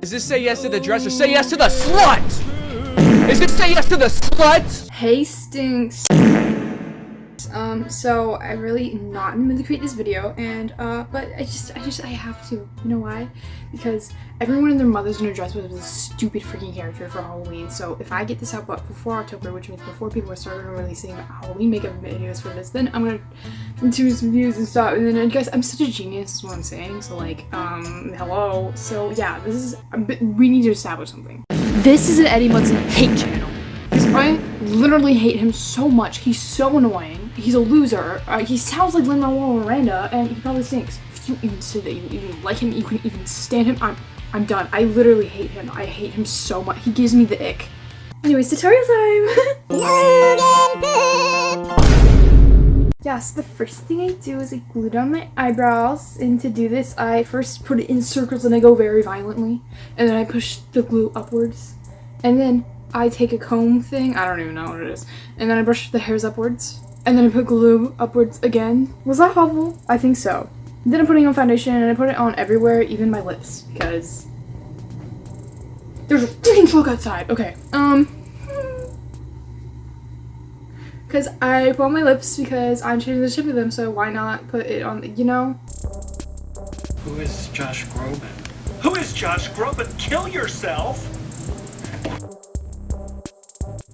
Is this say yes to the dress or say yes to the slut? Is this say yes to the slut? Hey stinks. So I really not in the mood to create this video, and but I have to. You know why? Because everyone and their mother's gonna dress with a stupid freaking character for Halloween. So if I get this out before October, which means before people are starting releasing Halloween makeup videos for this, then I'm gonna do some views and stuff. And then guys, I'm such a genius is what I'm saying. So like, hello. So yeah, we need to establish something. This is an Eddie Munson hate channel. Because I literally hate him so much. He's so annoying. He's a loser. He sounds like Lin-Manuel Miranda, and he probably stinks. If you even say that you even like him, you couldn't even stand him, I'm done. I literally hate him. I hate him so much. He gives me the ick. Anyways, tutorial time! Yeah, so the first thing I do is I glue down my eyebrows, and to do this, I first put it in circles and I go very violently, and then I push the glue upwards, and then I take a comb thing, I don't even know what it is, and then I brush the hairs upwards, and then I put glue upwards again. Was that helpful? I think so. Then I'm putting on foundation, and I put it on everywhere, even my lips, because there's a freaking fog outside. Okay, because I put on my lips because I'm changing the shape of them, so why not put it on, you know? Who is Josh Groban? Who is Josh Groban? Kill yourself!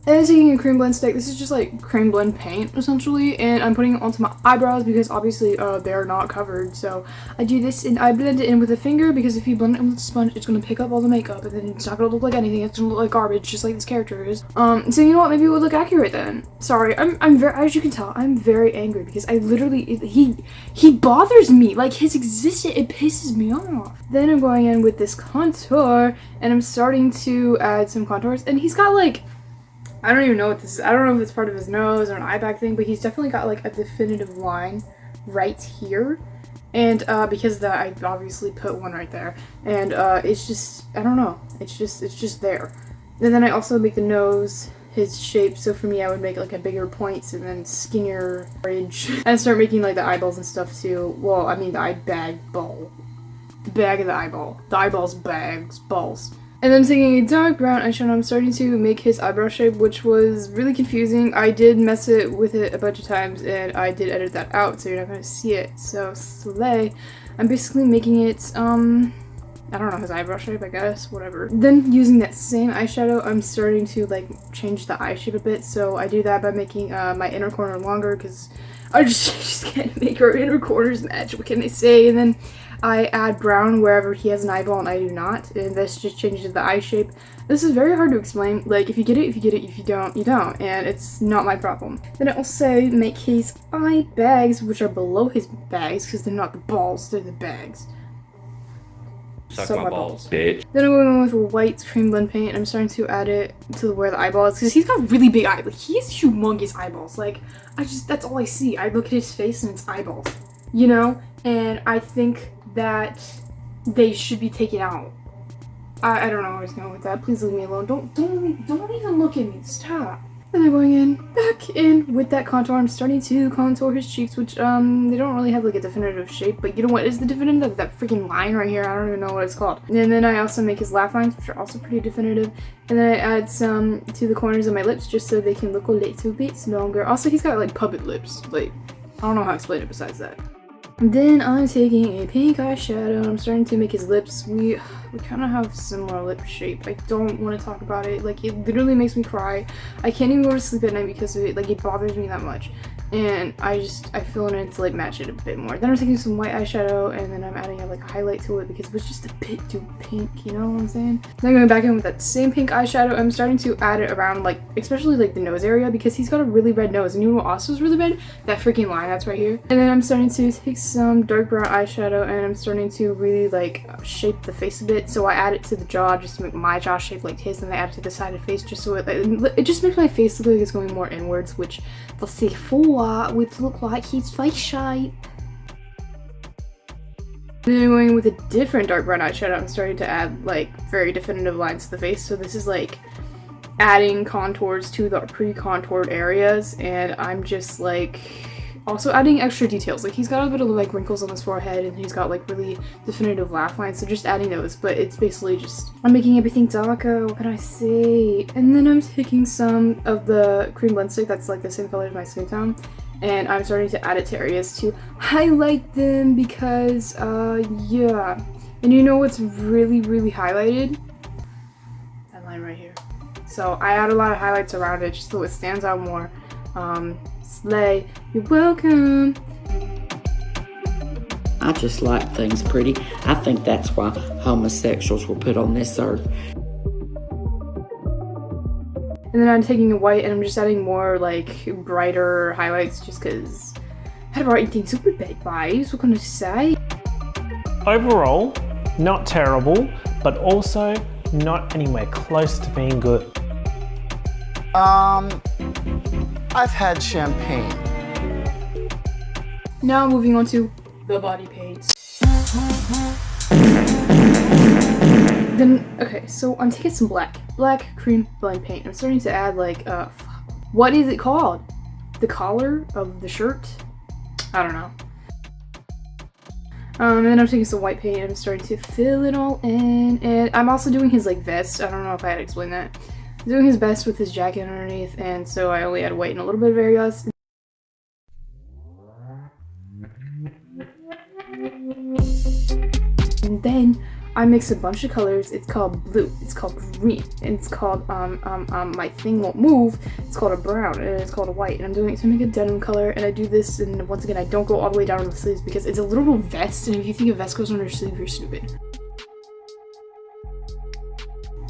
And I'm taking a cream blend stick. This is just like cream blend paint essentially, and I'm putting it onto my eyebrows because obviously they're not covered. So I do this and I blend it in with a finger, because if you blend it in with a sponge, it's gonna pick up all the makeup and then it's not gonna look like anything. It's gonna look like garbage, just like this character is. So you know what? Maybe it would look accurate then. Sorry, I'm very, as you can tell, I'm very angry because I literally he bothers me. Like his existence, it pisses me off. Then I'm going in with this contour and I'm starting to add some contours, and he's got like, I don't even know what this is. I don't know if it's part of his nose or an eye bag thing, but he's definitely got like a definitive line right here. And because of that, I obviously put one right there. And it's just, I don't know. It's just there. And then I also make the nose his shape. So for me, I would make like a bigger points and then skinnier bridge. And start making like the eyeballs and stuff too. Well, I mean the eye bag ball. The bag of the eyeball. The eyeball's bags, balls. And then taking a dark brown eyeshadow, I'm starting to make his eyebrow shape, which was really confusing. I did mess it with it a bunch of times, and I did edit that out, so you're not going to see it. So, slay. I'm basically making it, I don't know, his eyebrow shape, I guess, whatever. Then, using that same eyeshadow, I'm starting to, like, change the eye shape a bit. So, I do that by making my inner corner longer, because I just can't make our inner corners match. What can I say? And then I add brown wherever he has an eyeball and I do not, and this just changes the eye shape. This is very hard to explain. Like, if you get it, you get it. If you don't, you don't, and it's not my problem. Then I also make his eye bags, which are below his bags, because they're not the balls, they're the bags. Suck my balls, bitch. Then I'm going on with white cream blend paint. I'm starting to add it to where the eyeball is, because he's got really big eyes. Like, he has humongous eyeballs. Like, that's all I see. I look at his face and it's eyeballs, you know? And I think that they should be taken out. I don't know where I was going with that. Please leave me alone. Don't even look at me. Stop. And then going back in with that contour. I'm starting to contour his cheeks, which they don't really have like a definitive shape, but you know what is the definitive? That freaking line right here. I don't even know what it's called. And then I also make his laugh lines, which are also pretty definitive. And then I add some to the corners of my lips just so they can look a little bit longer. Also, he's got like puppet lips. Like, I don't know how to explain it besides that. Then I'm taking a pink eyeshadow. I'm starting to make his lips. We kind of have similar lip shape. I don't want to talk about it. Like, it literally makes me cry. I can't even go to sleep at night because of it. Like, it bothers me that much. And I feel it to like match it a bit more. Then I'm taking some white eyeshadow and then I'm adding like a highlight to it because it was just a bit too pink, you know what I'm saying? Then I'm going back in with that same pink eyeshadow. I'm starting to add it around, like, especially like the nose area, because he's got a really red nose. And you know what also is really red? That freaking line that's right here. And then I'm starting to take some dark brown eyeshadow and I'm starting to really like shape the face a bit. So I add it to the jaw just to make my jaw shape like his, and I add it to the side of the face just so it just makes my face look like it's going more inwards, which they'll see would look like his face shape. Then I'm going with a different dark brown eyeshadow. I'm starting to add like very definitive lines to the face. So this is like adding contours to the pre-contoured areas, and I'm just like Also adding extra details. Like he's got a bit of like wrinkles on his forehead and he's got like really definitive laugh lines, so just adding those, but it's basically just, I'm making everything darker, what can I say? And then I'm taking some of the cream blend stick that's like the same color as my skin tone, and I'm starting to add it to areas to highlight them because, yeah. And you know what's really, really highlighted? That line right here. So I add a lot of highlights around it just so it stands out more. Slay, you're welcome. I just like things pretty. I think that's why homosexuals were put on this earth. And then I'm taking a white and I'm just adding more like brighter highlights just because I had brighten things up with bad vibes, what can I say? Overall, not terrible, but also not anywhere close to being good. I've had champagne. Now moving on to the body paints. Then, okay, so I'm taking some black cream blend paint. I'm starting to add like, what is it called? The collar of the shirt? I don't know. And then I'm taking some white paint and I'm starting to fill it all in. And I'm also doing his like vest. I don't know if I had to explain that. I'm doing his vest with his jacket underneath, and so I only add white and a little bit of areas. And then I mix a bunch of colors. It's called blue, it's called green, and it's called my thing won't move. It's called a brown, and it's called a white. And I'm doing it to make a denim color. And I do this, and once again, I don't go all the way down on the sleeves because it's a literal vest. And if you think a vest goes on your sleeve, you're stupid.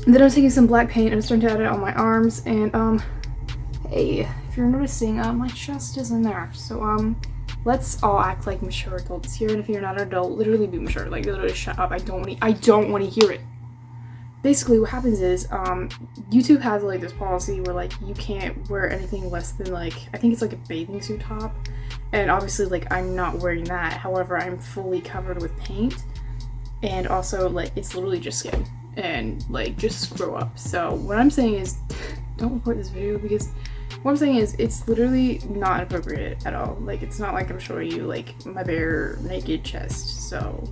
And then I'm taking some black paint and I'm starting to add it on my arms. And hey, if you're noticing, my chest is in there. So let's all act like mature adults here, and if you're not an adult, literally be mature. Like, literally shut up. I don't want to hear it. Basically, what happens is, YouTube has like this policy where like you can't wear anything less than like, I think it's like a bathing suit top, and obviously like I'm not wearing that. However, I'm fully covered with paint, and also like it's literally just skin, and like just grow up. So what I'm saying is, don't report this video because. What I'm saying is, it's literally not appropriate at all. Like, it's not like I'm showing you, like, my bare, naked chest. So,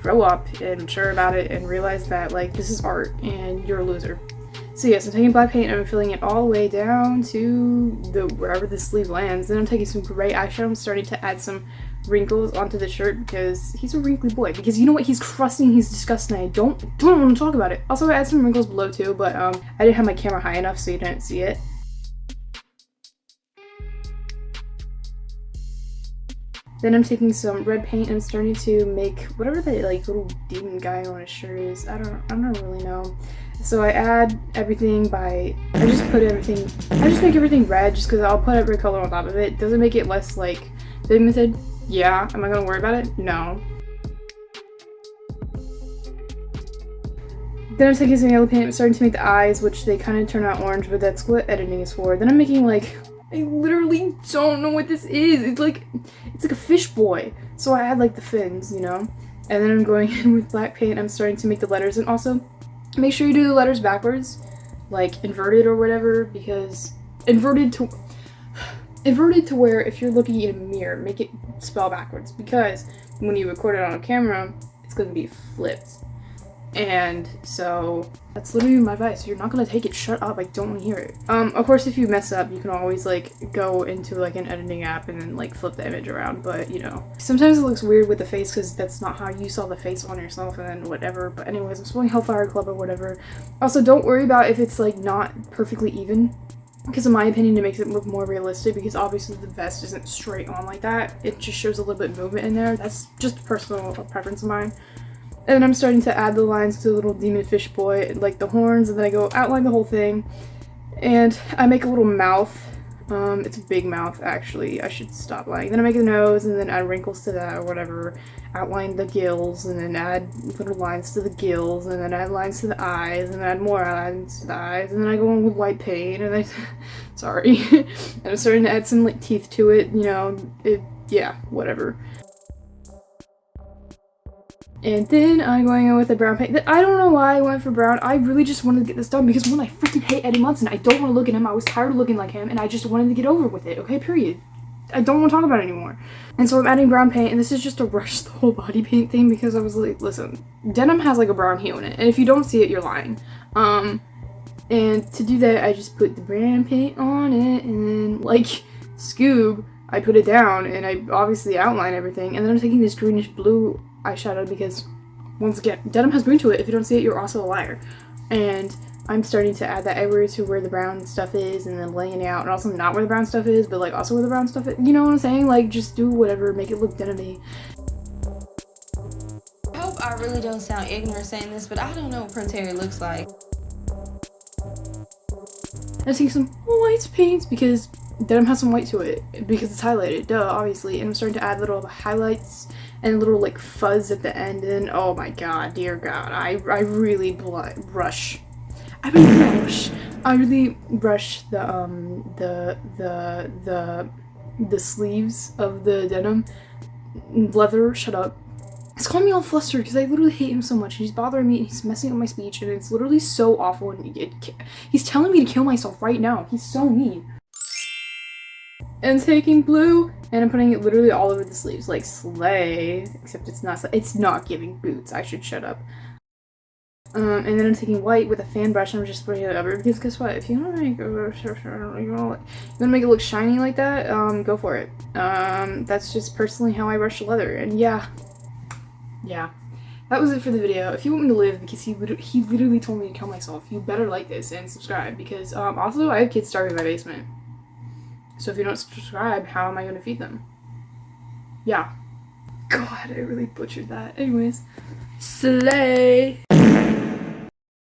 grow up and mature about it and realize that, like, this is art and you're a loser. So yes, I'm taking black paint and I'm filling it all the way down to wherever the sleeve lands. Then I'm taking some gray eyeshadow. I'm starting to add some wrinkles onto the shirt because he's a wrinkly boy. Because you know what? He's crusting, he's disgusting. I don't want to talk about it. Also, I add some wrinkles below too, but I didn't have my camera high enough so you didn't see it. Then I'm taking some red paint and I'm starting to make whatever that like little demon guy on his shirt is. I don't really know. So I add everything I just make everything red just because I'll put every color on top of it. Does it make it less like pigmented? Yeah. Am I gonna worry about it? No. Then I'm taking some yellow paint. I'm starting to make the eyes, which they kind of turn out orange, but that's what editing is for. Then I'm making like, I literally don't know what this is. It's like a fish boy. So I add like the fins, you know? And then I'm going in with black paint. I'm starting to make the letters. And also, make sure you do the letters backwards. Like inverted or whatever. Because inverted to where if you're looking in a mirror, make it spell backwards. Because when you record it on a camera, it's going to be flipped. And so that's literally my advice. You're not gonna take it. Shut up. I don't want to hear it. Of course, if you mess up, you can always like go into like an editing app and then like flip the image around. But you know, sometimes it looks weird with the face because that's not how you saw the face on yourself and then whatever. But anyways, I'm spelling Hellfire Club or whatever. Also, don't worry about if it's like not perfectly even. Because in my opinion, it makes it look more realistic because obviously the vest isn't straight on like that. It just shows a little bit of movement in there. That's just a personal preference of mine. And then I'm starting to add the lines to the little demon fish boy, like the horns, and then I go outline the whole thing. And I make a little mouth. It's a big mouth, actually. I should stop lying. Then I make the nose, and then add wrinkles to that, or whatever. Outline the gills, and then add little lines to the gills, and then add lines to the eyes, and add more lines to the eyes. And then I go on with white paint, and sorry. And I'm starting to add some, like, teeth to it, you know. Yeah, whatever. And then I'm going in with a brown paint. I don't know why I went for brown. I really just wanted to get this done because one, I freaking hate Eddie Munson. I don't want to look at him. I was tired of looking like him and I just wanted to get over with it. Okay, period. I don't want to talk about it anymore. And so I'm adding brown paint, and this is just to rush the whole body paint thing because I was like, listen, denim has like a brown hue in it, and if you don't see it, you're lying. And to do that, I just put the brown paint on it, and then like Scoob, I put it down, and I obviously outline everything, and then I'm taking this greenish blue eyeshadow because, once again, denim has green to it. If you don't see it, you're also a liar. And I'm starting to add that everywhere to where the brown stuff is, and then laying it out, and also not where the brown stuff is, but like also where the brown stuff is. You know what I'm saying? Like, just do whatever, make it look denim-y. I hope I really don't sound ignorant saying this, but I don't know what Prince Harry looks like. I'm taking some white paints because denim has some white to it because it's highlighted, duh, obviously. And I'm starting to add little highlights and little like fuzz at the end. And oh my god, dear god, I really brush. I really brush the sleeves of the denim leather. Shut up. It's calling me all flustered because I literally hate him so much. He's bothering me and he's messing up my speech, and it's literally so awful. And he's telling me to kill myself right now. He's so mean. And taking blue, and I'm putting it literally all over the sleeves, like slay. Except it's not giving boots. I should shut up. And then I'm taking white with a fan brush, and I'm just spraying it over. Because guess what? If you want to make it look shiny like that, go for it. That's just personally how I brush the leather, and yeah, that was it for the video. If you want me to live, because he literally told me to kill myself, you better like this and subscribe, because also I have kids starving in my basement. So if you don't subscribe, how am I going to feed them? Yeah. God, I really butchered that. Anyways, slay.